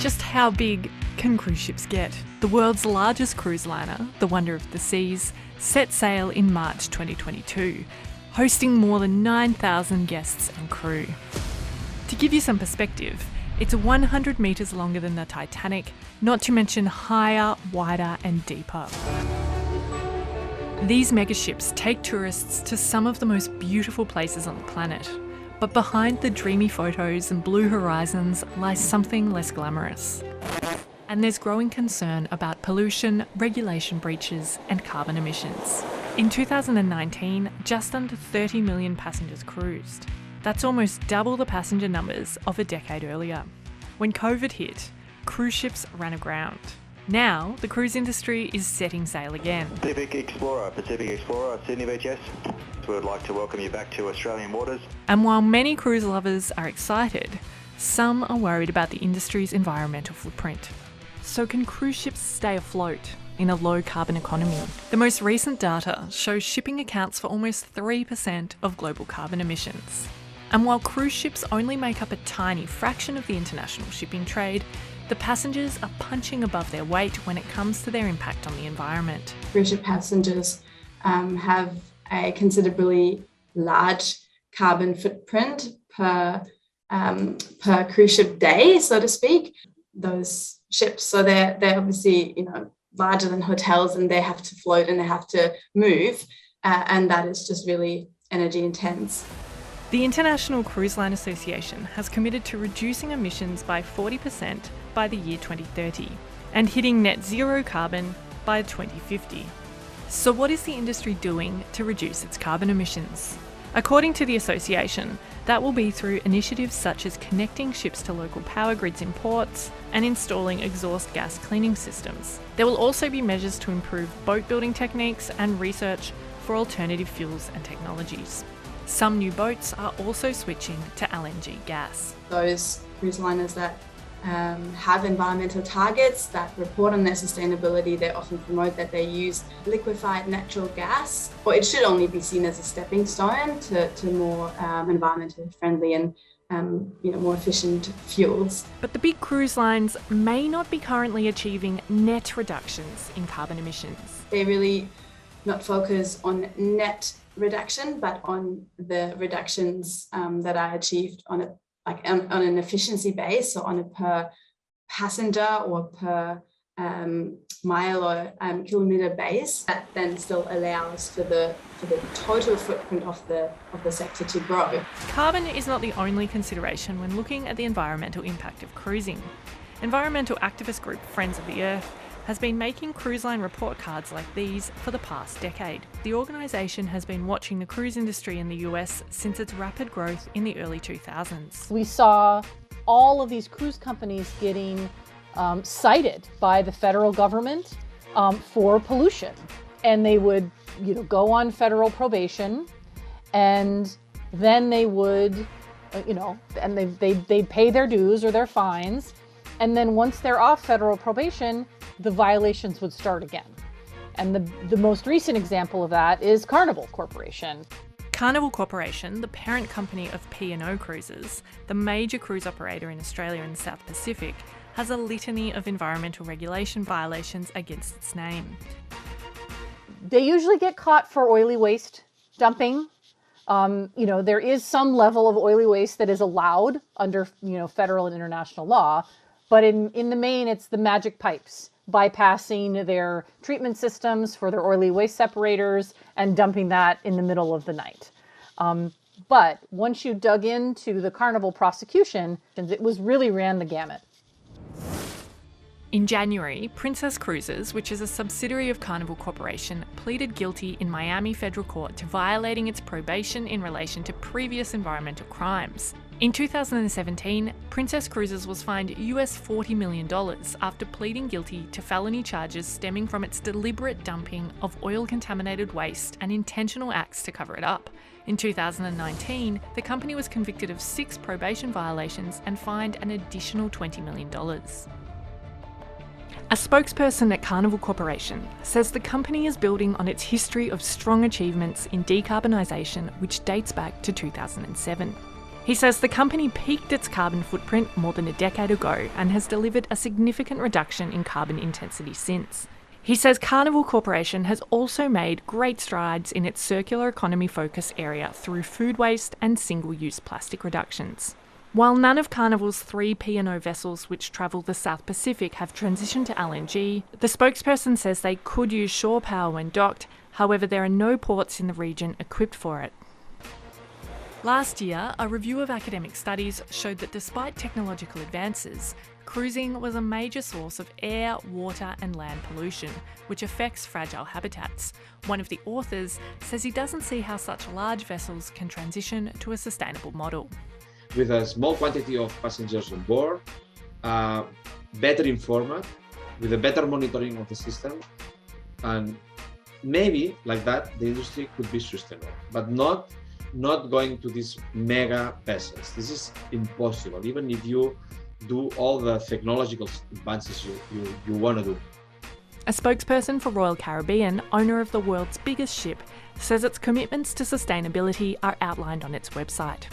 Just how big can cruise ships get? The world's largest cruise liner, the Wonder of the Seas, set sail in March 2022, hosting more than 9,000 guests and crew. To give you some perspective, it's 100 metres longer than the Titanic, not to mention higher, wider and deeper. These megaships take tourists to some of the most beautiful places on the planet. But behind the dreamy photos and blue horizons lies something less glamorous. And there's growing concern about pollution, regulation breaches and carbon emissions. In 2019, just under 30 million passengers cruised. That's almost double the passenger numbers of a decade earlier. When COVID hit, cruise ships ran aground. Now, the cruise industry is setting sail again. Pacific Explorer, Sydney Beach, yes. We would like to welcome you back to Australian waters. And while many cruise lovers are excited, some are worried about the industry's environmental footprint. So can cruise ships stay afloat in a low carbon economy? The most recent data shows shipping accounts for almost 3% of global carbon emissions. And while cruise ships only make up a tiny fraction of the international shipping trade, the passengers are punching above their weight when it comes to their impact on the environment. Cruise ship passengers have a considerably large carbon footprint per cruise ship day, so to speak. Those ships, so they're obviously larger than hotels, and they have to float and they have to move, and that is just really energy intense. The International Cruise Line Association has committed to reducing emissions by 40% by the year 2030 and hitting net zero carbon by 2050. So what is the industry doing to reduce its carbon emissions? According to the association, that will be through initiatives such as connecting ships to local power grids in ports and installing exhaust gas cleaning systems. There will also be measures to improve boat building techniques and research for alternative fuels and technologies. Some new boats are also switching to LNG gas. Those cruise liners that have environmental targets that report on their sustainability, they often promote that they use liquefied natural gas, or it should only be seen as a stepping stone to more environmentally friendly and more efficient fuels. But the big cruise lines may not be currently achieving net reductions in carbon emissions. They really not focus on net reduction, but on the reductions that are achieved on an efficiency base, so on a per passenger or per mile or kilometre base. That then still allows for the total footprint of the sector to grow. Carbon is not the only consideration when looking at the environmental impact of cruising. Environmental activist group Friends of the Earth has been making cruise line report cards like these for the past decade. The organisation has been watching the cruise industry in the US since its rapid growth in the early 2000s. We saw all of these cruise companies getting cited by the federal government for pollution. And they would go on federal probation, and then they would, and they'd pay their dues or their fines. And then once they're off federal probation, the violations would start again. And the most recent example of that is Carnival Corporation. Carnival Corporation, the parent company of P&O Cruises, the major cruise operator in Australia and the South Pacific, has a litany of environmental regulation violations against its name. They usually get caught for oily waste dumping. There is some level of oily waste that is allowed under federal and international law, but in the main, it's the magic pipes, bypassing their treatment systems for their oily waste separators and dumping that in the middle of the night. But once you dug into the Carnival prosecution, it really ran the gamut. In January, Princess Cruises, which is a subsidiary of Carnival Corporation, pleaded guilty in Miami federal court to violating its probation in relation to previous environmental crimes. In 2017, Princess Cruises was fined US $40 million after pleading guilty to felony charges stemming from its deliberate dumping of oil-contaminated waste and intentional acts to cover it up. In 2019, the company was convicted of 6 probation violations and fined an additional $20 million. A spokesperson at Carnival Corporation says the company is building on its history of strong achievements in decarbonisation, which dates back to 2007. He says the company peaked its carbon footprint more than a decade ago and has delivered a significant reduction in carbon intensity since. He says Carnival Corporation has also made great strides in its circular economy focus area through food waste and single-use plastic reductions. While none of Carnival's 3 P&O vessels which travel the South Pacific have transitioned to LNG, the spokesperson says they could use shore power when docked, however there are no ports in the region equipped for it. Last year, a review of academic studies showed that despite technological advances, cruising was a major source of air, water and land pollution, which affects fragile habitats. One of the authors says he doesn't see how such large vessels can transition to a sustainable model. With a small quantity of passengers on board, better informed, with a better monitoring of the system, and maybe like that the industry could be sustainable, but not going to these mega vessels. This is impossible, even if you do all the technological advances you want to do. A spokesperson for Royal Caribbean, owner of the world's biggest ship, says its commitments to sustainability are outlined on its website.